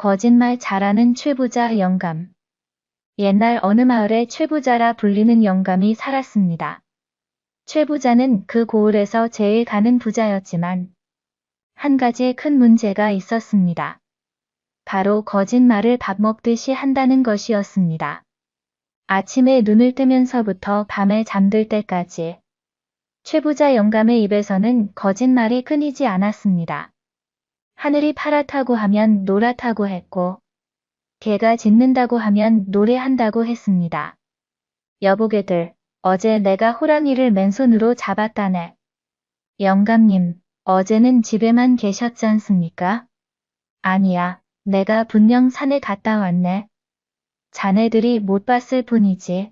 거짓말 잘하는 최부자 영감. 옛날 어느 마을에 최부자라 불리는 영감이 살았습니다. 최부자는 그 고을에서 제일 가는 부자였지만 한 가지 큰 문제가 있었습니다. 바로 거짓말을 밥 먹듯이 한다는 것이었습니다. 아침에 눈을 뜨면서부터 밤에 잠들 때까지 최부자 영감의 입에서는 거짓말이 끊이지 않았습니다. 하늘이 파랗다고 하면 노랗다고 했고 개가 짖는다고 하면 노래한다고 했습니다. 여보게들, 어제 내가 호랑이를 맨손으로 잡았다네. 영감님, 어제는 집에만 계셨지 않습니까? 아니야, 내가 분명 산에 갔다 왔네. 자네들이 못 봤을 뿐이지.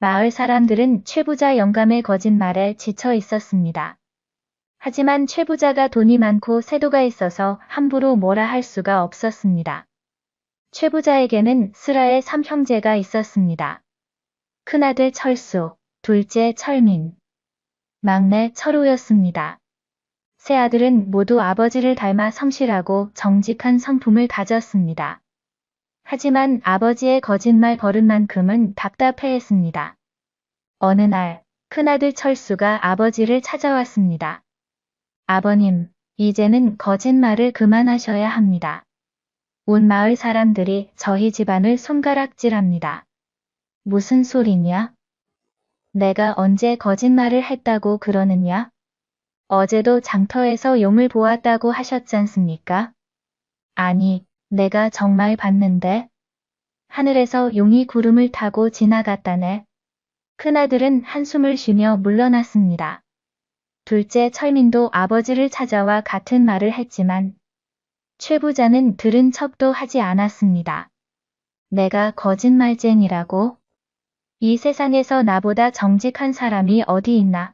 마을 사람들은 최부자 영감의 거짓말에 지쳐 있었습니다. 하지만 최부자가 돈이 많고 세도가 있어서 함부로 뭐라 할 수가 없었습니다. 최부자에게는 슬하의 3형제가 있었습니다. 큰아들 철수, 둘째 철민, 막내 철우였습니다. 세 아들은 모두 아버지를 닮아 성실하고 정직한 성품을 가졌습니다. 하지만 아버지의 거짓말 버릇만큼은 답답해했습니다. 어느 날 큰아들 철수가 아버지를 찾아왔습니다. 아버님, 이제는 거짓말을 그만하셔야 합니다. 온 마을 사람들이 저희 집안을 손가락질합니다. 무슨 소리냐? 내가 언제 거짓말을 했다고 그러느냐? 어제도 장터에서 용을 보았다고 하셨지 않습니까? 아니, 내가 정말 봤는데. 하늘에서 용이 구름을 타고 지나갔다네. 큰아들은 한숨을 쉬며 물러났습니다. 둘째 철민도 아버지를 찾아와 같은 말을 했지만 최부자는 들은 척도 하지 않았습니다. 내가 거짓말쟁이라고? 이 세상에서 나보다 정직한 사람이 어디 있나?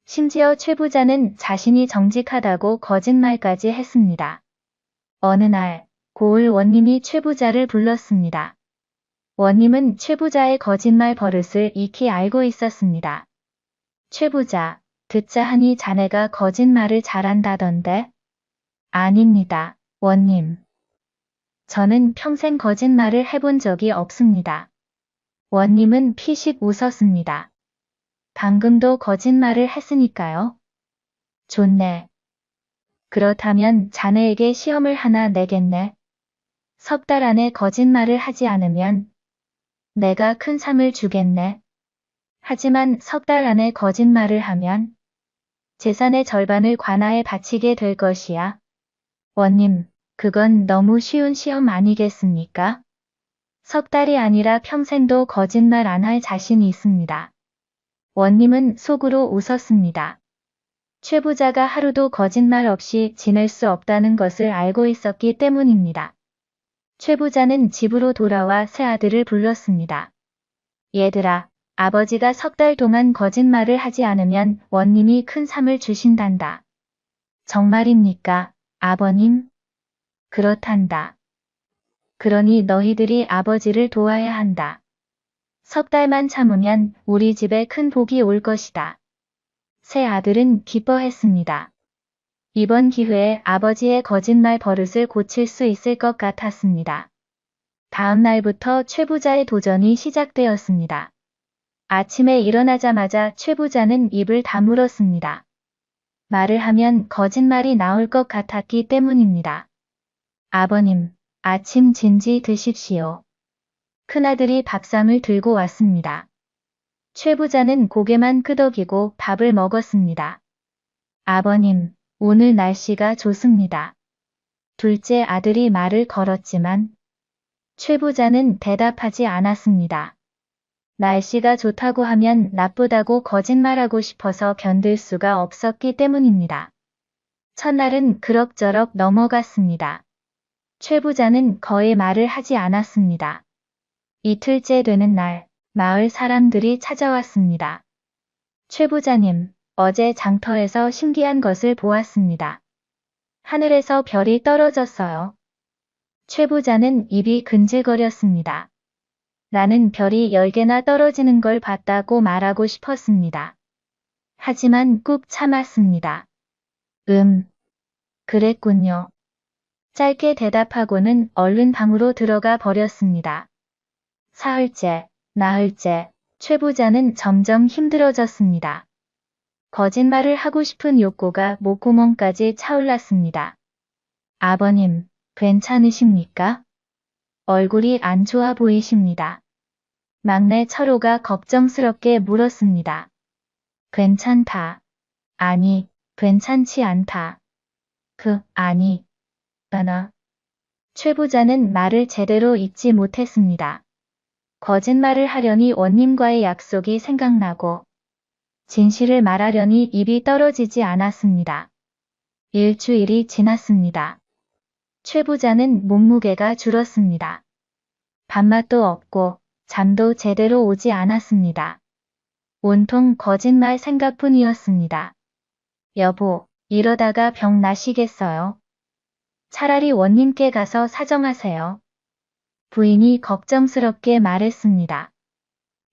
심지어 최부자는 자신이 정직하다고 거짓말까지 했습니다. 어느 날 고을 원님이 최부자를 불렀습니다. 원님은 최부자의 거짓말 버릇을 익히 알고 있었습니다. 최부자, 듣자 하니 자네가 거짓말을 잘한다던데? 아닙니다, 원님. 저는 평생 거짓말을 해본 적이 없습니다. 원님은 피식 웃었습니다. 방금도 거짓말을 했으니까요. 좋네. 그렇다면 자네에게 시험을 하나 내겠네. 석 달 안에 거짓말을 하지 않으면 내가 큰 상을 주겠네. 하지만 석 달 안에 거짓말을 하면 재산의 절반을 관아에 바치게 될 것이야. 원님, 그건 너무 쉬운 시험 아니겠습니까? 석 달이 아니라 평생도 거짓말 안 할 자신이 있습니다. 원님은 속으로 웃었습니다. 최부자가 하루도 거짓말 없이 지낼 수 없다는 것을 알고 있었기 때문입니다. 최부자는 집으로 돌아와 세 아들을 불렀습니다. 얘들아, 아버지가 석 달 동안 거짓말을 하지 않으면 원님이 큰 상을 주신단다. 정말입니까, 아버님? 그렇단다. 그러니 너희들이 아버지를 도와야 한다. 석 달만 참으면 우리 집에 큰 복이 올 것이다. 세 아들은 기뻐했습니다. 이번 기회에 아버지의 거짓말 버릇을 고칠 수 있을 것 같았습니다. 다음 날부터 최부자의 도전이 시작되었습니다. 아침에 일어나자마자 최부자는 입을 다물었습니다. 말을 하면 거짓말이 나올 것 같았기 때문입니다. 아버님, 아침 진지 드십시오. 큰아들이 밥상을 들고 왔습니다. 최부자는 고개만 끄덕이고 밥을 먹었습니다. 아버님, 오늘 날씨가 좋습니다. 둘째 아들이 말을 걸었지만 최부자는 대답하지 않았습니다. 날씨가 좋다고 하면 나쁘다고 거짓말하고 싶어서 견딜 수가 없었기 때문입니다. 첫날은 그럭저럭 넘어갔습니다. 최부자는 거의 말을 하지 않았습니다. 이틀째 되는 날, 마을 사람들이 찾아왔습니다. 최부자님, 어제 장터에서 신기한 것을 보았습니다. 하늘에서 별이 떨어졌어요. 최부자는 입이 근질거렸습니다. 나는 별이 10개나 떨어지는 걸 봤다고 말하고 싶었습니다. 하지만 꾹 참았습니다. 그랬군요. 짧게 대답하고는 얼른 방으로 들어가 버렸습니다. 사흘째, 나흘째, 최 부자는 점점 힘들어졌습니다. 거짓말을 하고 싶은 욕구가 목구멍까지 차올랐습니다. 아버님, 괜찮으십니까? 얼굴이 안 좋아 보이십니다. 막내 철호가 걱정스럽게 물었습니다. 괜찮다. 아니, 괜찮지 않다. 아니, 최 부자는 말을 제대로 잇지 못했습니다. 거짓말을 하려니 원님과의 약속이 생각나고 진실을 말하려니 입이 떨어지지 않았습니다. 일주일이 지났습니다. 최 부자는 몸무게가 줄었습니다. 밥맛도 없고 잠도 제대로 오지 않았습니다. 온통 거짓말 생각뿐이었습니다. 여보, 이러다가 병 나시겠어요? 차라리 원님께 가서 사정하세요. 부인이 걱정스럽게 말했습니다.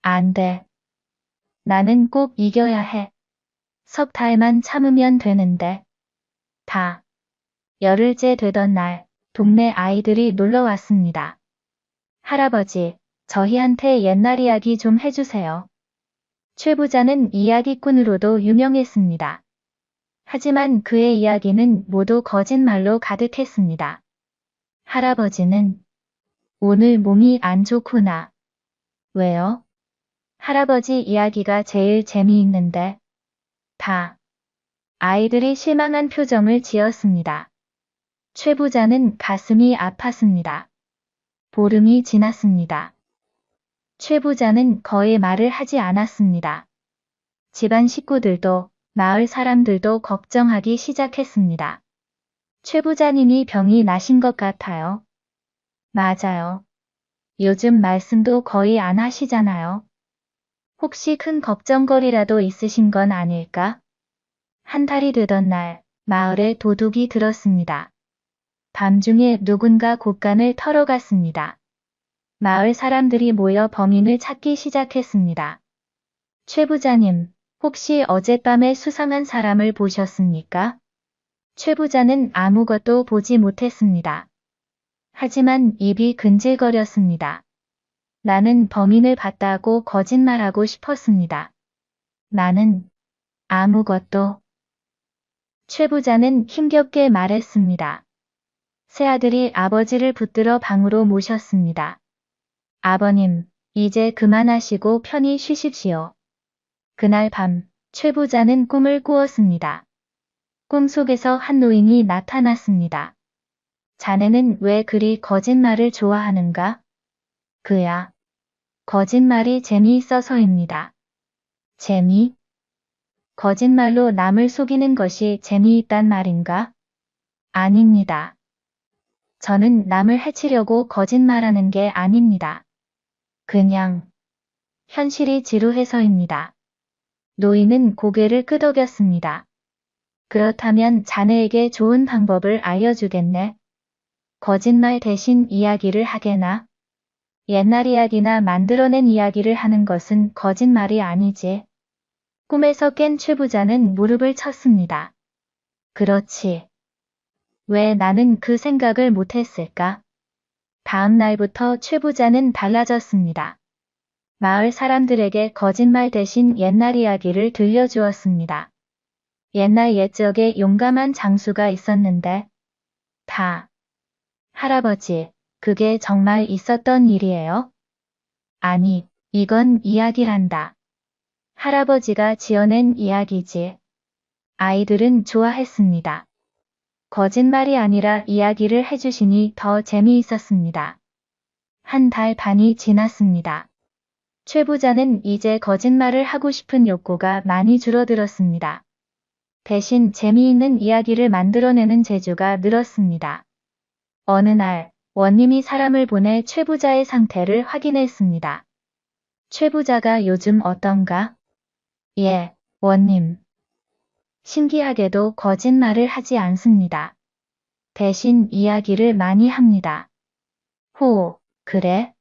안 돼. 나는 꼭 이겨야 해. 석 달만 참으면 되는데. 열흘째 되던 날, 동네 아이들이 놀러 왔습니다. 할아버지, 저희한테 옛날 이야기 좀 해주세요. 최 부자는 이야기꾼으로도 유명했습니다. 하지만 그의 이야기는 모두 거짓말로 가득했습니다. 할아버지는 오늘 몸이 안 좋구나. 왜요? 할아버지 이야기가 제일 재미있는데. 아이들이 실망한 표정을 지었습니다. 최 부자는 가슴이 아팠습니다. 보름이 지났습니다. 최 부자는 거의 말을 하지 않았습니다. 집안 식구들도 마을 사람들도 걱정하기 시작했습니다. 최 부자님이 병이 나신 것 같아요. 맞아요. 요즘 말씀도 거의 안 하시잖아요. 혹시 큰 걱정거리라도 있으신 건 아닐까? 한 달이 되던 날, 마을에 도둑이 들었습니다. 밤중에 누군가 곳간을 털어갔습니다. 마을 사람들이 모여 범인을 찾기 시작했습니다. 최 부자님, 혹시 어젯밤에 수상한 사람을 보셨습니까? 최 부자는 아무것도 보지 못했습니다. 하지만 입이 근질거렸습니다. 나는 범인을 봤다고 거짓말하고 싶었습니다. 나는 아무것도. 최 부자는 힘겹게 말했습니다. 새아들이 아버지를 붙들어 방으로 모셨습니다. 아버님, 이제 그만하시고 편히 쉬십시오. 그날 밤, 최 부자는 꿈을 꾸었습니다. 꿈속에서 한 노인이 나타났습니다. 자네는 왜 그리 거짓말을 좋아하는가? 그야. 거짓말이 재미있어서입니다. 재미? 거짓말로 남을 속이는 것이 재미있단 말인가? 아닙니다. 저는 남을 해치려고 거짓말하는 게 아닙니다. 그냥 현실이 지루해서입니다. 노인은 고개를 끄덕였습니다. 그렇다면 자네에게 좋은 방법을 알려주겠네. 거짓말 대신 이야기를 하게나? 옛날 이야기나 만들어낸 이야기를 하는 것은 거짓말이 아니지. 꿈에서 깬 최 부자는 무릎을 쳤습니다. 그렇지. 왜 나는 그 생각을 못했을까? 다음 날부터 최 부자는 달라졌습니다. 마을 사람들에게 거짓말 대신 옛날 이야기를 들려주었습니다. 옛날 옛적에 용감한 장수가 있었는데. 할아버지, 그게 정말 있었던 일이에요? 아니, 이건 이야기란다. 할아버지가 지어낸 이야기지. 아이들은 좋아했습니다. 거짓말이 아니라 이야기를 해주시니 더 재미있었습니다. 한 달 반이 지났습니다. 최 부자는 이제 거짓말을 하고 싶은 욕구가 많이 줄어들었습니다. 대신 재미있는 이야기를 만들어내는 재주가 늘었습니다. 어느 날, 원님이 사람을 보내 최 부자의 상태를 확인했습니다. 최 부자가 요즘 어떤가? 예, 원님. 신기하게도 거짓말을 하지 않습니다. 대신 이야기를 많이 합니다. 그래?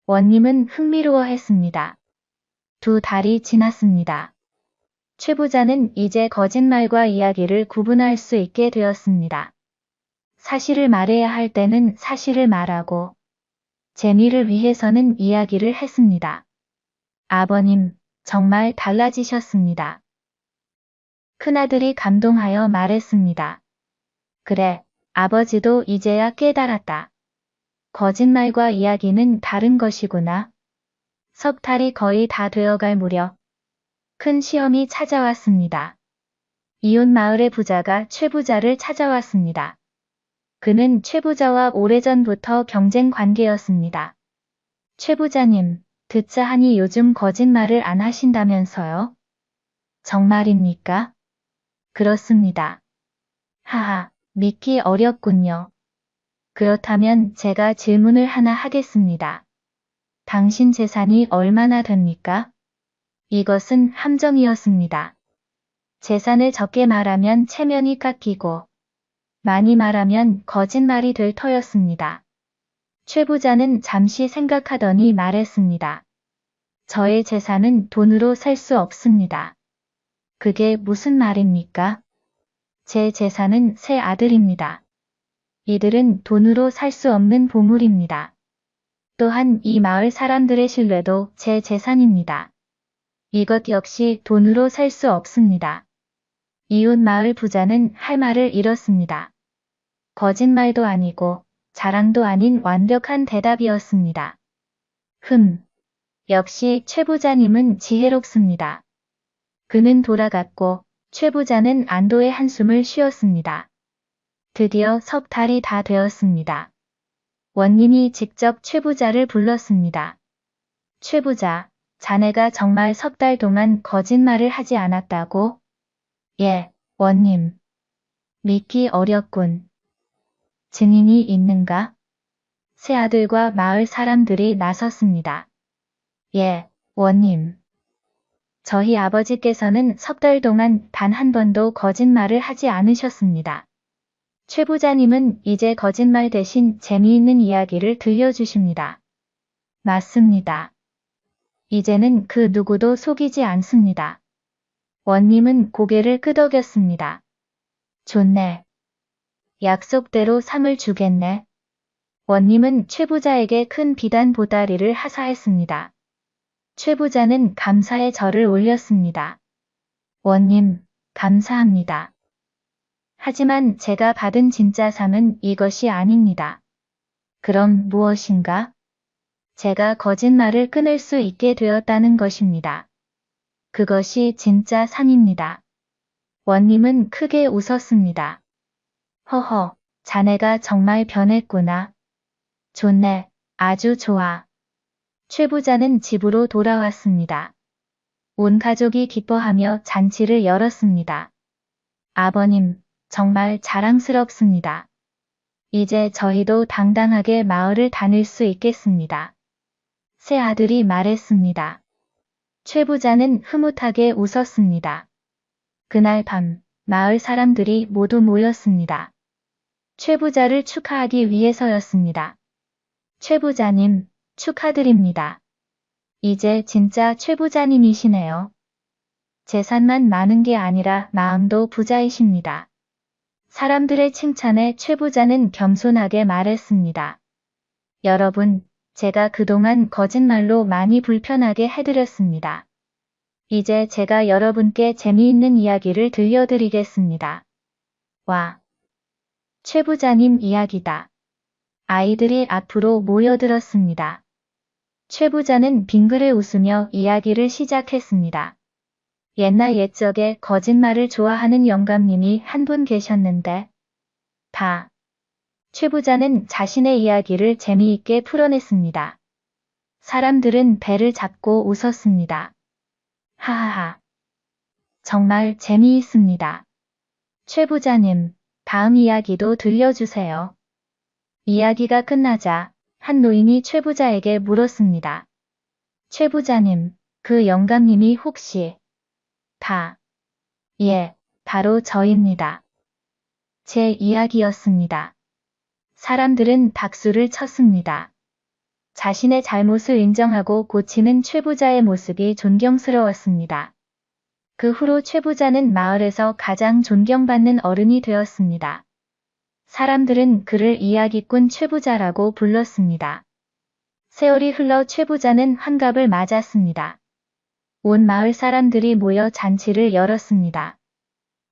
원님은 흥미로워했습니다. 2달이 지났습니다. 최 부자는 이제 거짓말과 이야기를 구분할 수 있게 되었습니다. 사실을 말해야 할 때는 사실을 말하고 재미를 위해서는 이야기를 했습니다. 아버님, 정말 달라지셨습니다. 큰아들이 감동하여 말했습니다. 그래, 아버지도 이제야 깨달았다. 거짓말과 이야기는 다른 것이구나. 석 달이 거의 다 되어갈 무렵 큰 시험이 찾아왔습니다. 이웃 마을의 부자가 최부자를 찾아왔습니다. 그는 최부자와 오래전부터 경쟁 관계였습니다. 최부자님, 듣자 하니 요즘 거짓말을 안 하신다면서요? 정말입니까? 그렇습니다. 하하, 믿기 어렵군요. 그렇다면 제가 질문을 하나 하겠습니다. 당신 재산이 얼마나 됩니까? 이것은 함정이었습니다. 재산을 적게 말하면 체면이 깎이고 많이 말하면 거짓말이 될 터였습니다. 최 부자는 잠시 생각하더니 말했습니다. 저의 재산은 돈으로 살 수 없습니다. 그게 무슨 말입니까? 제 재산은 세 아들입니다. 이들은 돈으로 살 수 없는 보물입니다. 또한 이 마을 사람들의 신뢰도 제 재산입니다. 이것 역시 돈으로 살 수 없습니다. 이웃 마을 부자는 할 말을 잃었습니다. 거짓말도 아니고 자랑도 아닌 완벽한 대답이었습니다. 역시 최 부자님은 지혜롭습니다. 그는 돌아갔고 최 부자는 안도의 한숨을 쉬었습니다. 드디어 석 달이 다 되었습니다. 원님이 직접 최 부자를 불렀습니다. 최 부자, 자네가 정말 석 달 동안 거짓말을 하지 않았다고? 예, 원님. 믿기 어렵군. 증인이 있는가? 새 아들과 마을 사람들이 나섰습니다. 예, 원님. 저희 아버지께서는 석 달 동안 단 한 번도 거짓말을 하지 않으셨습니다. 최 부자님은 이제 거짓말 대신 재미있는 이야기를 들려주십니다. 맞습니다. 이제는 그 누구도 속이지 않습니다. 원님은 고개를 끄덕였습니다. 좋네. 약속대로 상을 주겠네. 원님은 최 부자에게 큰 비단 보따리를 하사했습니다. 최 부자는 감사의 절을 올렸습니다. 원님, 감사합니다. 하지만 제가 받은 진짜 상은 이것이 아닙니다. 그럼 무엇인가? 제가 거짓말을 끊을 수 있게 되었다는 것입니다. 그것이 진짜 상입니다. 원님은 크게 웃었습니다. 허허, 자네가 정말 변했구나. 좋네, 아주 좋아. 최 부자는 집으로 돌아왔습니다. 온 가족이 기뻐하며 잔치를 열었습니다. 아버님, 정말 자랑스럽습니다. 이제 저희도 당당하게 마을을 다닐 수 있겠습니다. 새 아들이 말했습니다. 최 부자는 흐뭇하게 웃었습니다. 그날 밤, 마을 사람들이 모두 모였습니다. 최 부자를 축하하기 위해서였습니다. 최 부자님, 축하드립니다. 이제 진짜 최 부자님이시네요. 재산만 많은 게 아니라 마음도 부자이십니다. 사람들의 칭찬에 최 부자는 겸손하게 말했습니다. 여러분, 제가 그동안 거짓말로 많이 불편하게 해드렸습니다. 이제 제가 여러분께 재미있는 이야기를 들려드리겠습니다. 와, 최 부자님 이야기다. 아이들이 앞으로 모여들었습니다. 최 부자는 빙그레 웃으며 이야기를 시작했습니다. 옛날 옛적에 거짓말을 좋아하는 영감님이 한 분 계셨는데 최 부자는 자신의 이야기를 재미있게 풀어냈습니다. 사람들은 배를 잡고 웃었습니다. 하하하. 정말 재미있습니다. 최 부자님, 다음 이야기도 들려주세요. 이야기가 끝나자 한 노인이 최 부자에게 물었습니다. 최 부자님, 그 영감님이 혹시 예, 바로 저입니다. 제 이야기였습니다. 사람들은 박수를 쳤습니다. 자신의 잘못을 인정하고 고치는 최 부자의 모습이 존경스러웠습니다. 그 후로 최 부자는 마을에서 가장 존경받는 어른이 되었습니다. 사람들은 그를 이야기꾼 최부자라고 불렀습니다. 세월이 흘러 최부자는 환갑을 맞았습니다. 온 마을 사람들이 모여 잔치를 열었습니다.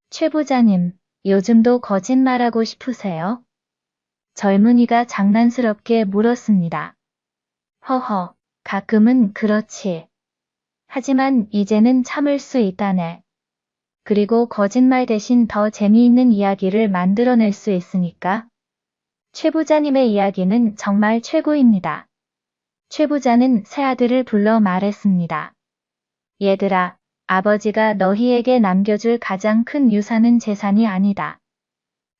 최부자님, 요즘도 거짓말하고 싶으세요? 젊은이가 장난스럽게 물었습니다. 허허, 가끔은 그렇지. 하지만 이제는 참을 수 있다네. 그리고 거짓말 대신 더 재미있는 이야기를 만들어낼 수 있으니까. 최 부자님의 이야기는 정말 최고입니다. 최 부자는 새아들을 불러 말했습니다. 얘들아, 아버지가 너희에게 남겨줄 가장 큰 유산은 재산이 아니다.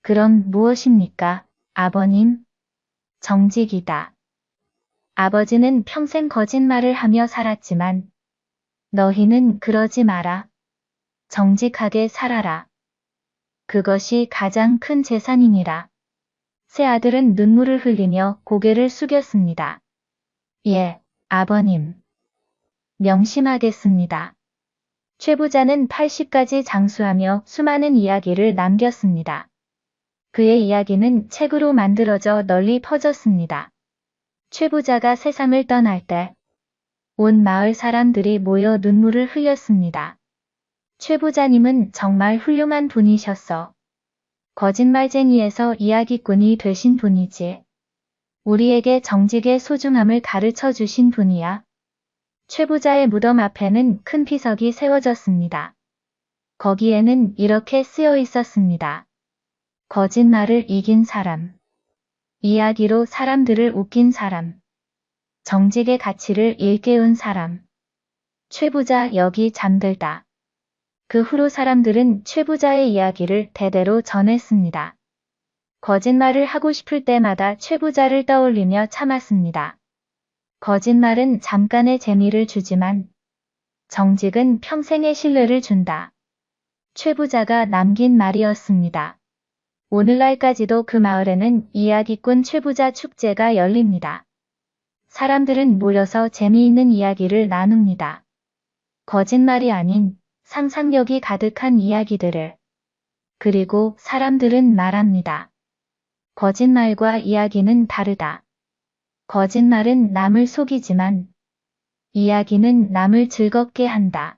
그럼 무엇입니까, 아버님? 정직이다. 아버지는 평생 거짓말을 하며 살았지만 너희는 그러지 마라. 정직하게 살아라. 그것이 가장 큰 재산이니라. 새 아들은 눈물을 흘리며 고개를 숙였습니다. 예, 아버님. 명심하겠습니다. 최 부자는 80까지 장수하며 수많은 이야기를 남겼습니다. 그의 이야기는 책으로 만들어져 널리 퍼졌습니다. 최 부자가 세상을 떠날 때 온 마을 사람들이 모여 눈물을 흘렸습니다. 최 부자님은 정말 훌륭한 분이셨어. 거짓말쟁이에서 이야기꾼이 되신 분이지. 우리에게 정직의 소중함을 가르쳐 주신 분이야. 최 부자의 무덤 앞에는 큰 피석이 세워졌습니다. 거기에는 이렇게 쓰여 있었습니다. 거짓말을 이긴 사람. 이야기로 사람들을 웃긴 사람. 정직의 가치를 일깨운 사람. 최 부자 여기 잠들다. 그 후로 사람들은 최 부자의 이야기를 대대로 전했습니다. 거짓말을 하고 싶을 때마다 최 부자를 떠올리며 참았습니다. 거짓말은 잠깐의 재미를 주지만 정직은 평생의 신뢰를 준다. 최 부자가 남긴 말이었습니다. 오늘날까지도 그 마을에는 이야기꾼 최 부자 축제가 열립니다. 사람들은 모여서 재미있는 이야기를 나눕니다. 거짓말이 아닌 상상력이 가득한 이야기들을. 그리고 사람들은 말합니다. 거짓말과 이야기는 다르다. 거짓말은 남을 속이지만 이야기는 남을 즐겁게 한다.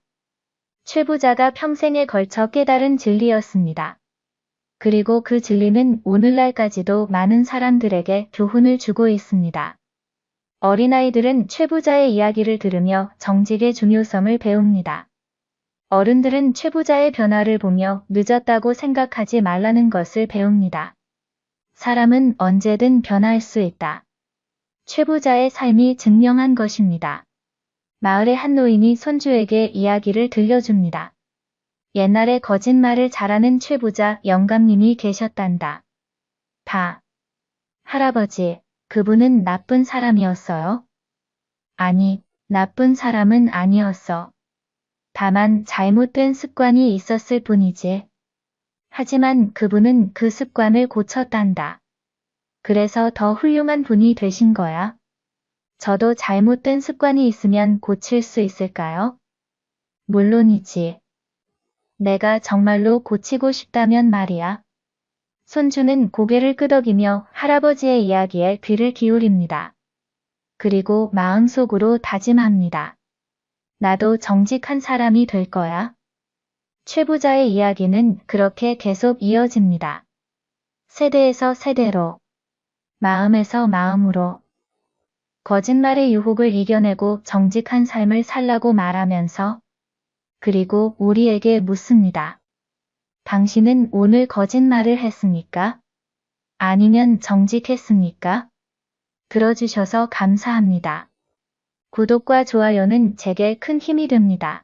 최 부자가 평생에 걸쳐 깨달은 진리였습니다. 그리고 그 진리는 오늘날까지도 많은 사람들에게 교훈을 주고 있습니다. 어린아이들은 최 부자의 이야기를 들으며 정직의 중요성을 배웁니다. 어른들은 최 부자의 변화를 보며 늦었다고 생각하지 말라는 것을 배웁니다. 사람은 언제든 변할 수 있다. 최 부자의 삶이 증명한 것입니다. 마을의 한 노인이 손주에게 이야기를 들려줍니다. 옛날에 거짓말을 잘하는 최 부자 영감님이 계셨단다. 할아버지, 그분은 나쁜 사람이었어요? 아니, 나쁜 사람은 아니었어. 다만 잘못된 습관이 있었을 뿐이지. 하지만 그분은 그 습관을 고쳤단다. 그래서 더 훌륭한 분이 되신 거야. 저도 잘못된 습관이 있으면 고칠 수 있을까요? 물론이지. 내가 정말로 고치고 싶다면 말이야. 손주는 고개를 끄덕이며 할아버지의 이야기에 귀를 기울입니다. 그리고 마음속으로 다짐합니다. 나도 정직한 사람이 될 거야. 최 부자의 이야기는 그렇게 계속 이어집니다. 세대에서 세대로, 마음에서 마음으로, 거짓말의 유혹을 이겨내고 정직한 삶을 살라고 말하면서 그리고 우리에게 묻습니다. 당신은 오늘 거짓말을 했습니까? 아니면 정직했습니까? 들어주셔서 감사합니다. 구독과 좋아요는 제게 큰 힘이 됩니다.